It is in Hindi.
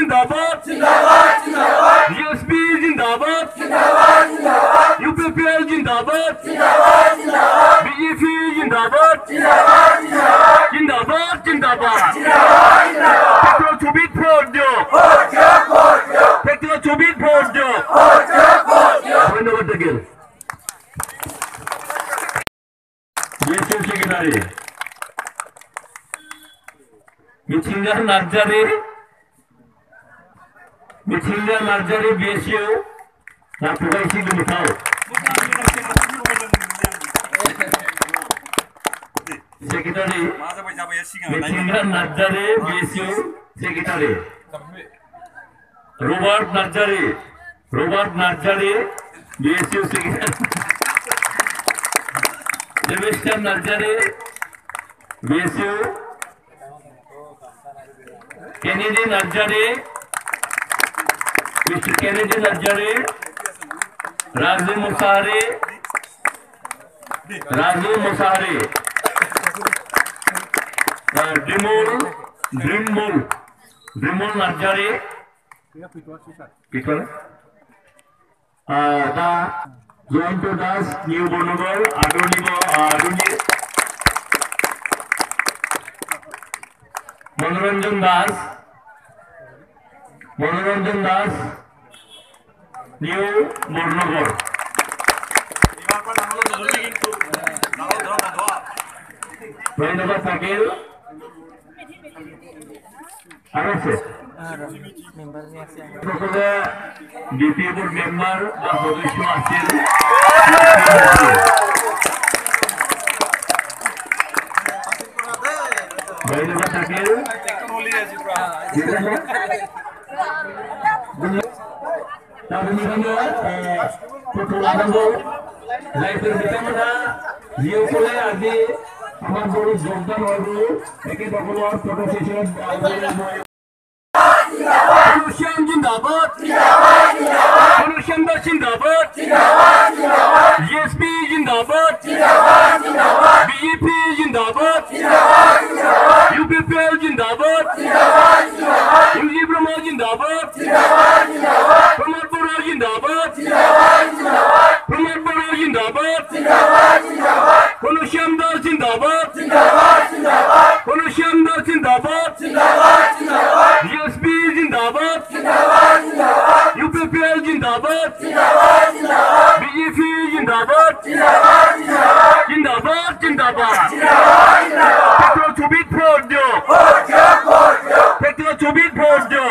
जिंदाबाद बीएसपी जिंदाबाद यूपीपीएल जिंदाबाद बीजेपी जिंदाबाद जिंदाबाद जिंदाबाद पेट्रोल चुबित भोट दो पेट्रोल चुबित भोट दो धन्यवाद देखिए BSP secretary Mithinga Narjari BSU नाथुगायसि गोमोथाव secretary Mithinga Narjari BSU secretary Robert Narjari BSU secretary Sebastian Narjari BSU Kennedy Narjari, Mr. Kennedy Narjari, Razu Musari, Dimul Narjari, Da Jointo Das, New Bonogal, Adoni मनोरंजन दास न्यू बर्नगर धन्यवाद থাকিল আর আছে সকলে ডিপি বোর্ড মেম্বার বা সদস্য আছেন धन्यवाद থাকিল बीजेपी जिंदाबाद यूपीपीएल जिंदाबाद यूजी ब्रह्मा जिंदाबाद प्रमोद बोरा जिंदाबाद कनुश्याम दास जिंदाबाद बीएसपी जिंदाबाद यूपीपीएल जिंदाबाद बीजेपी जिंदाबाद जिंदाबाद पेट्रोल चुबित भोट दो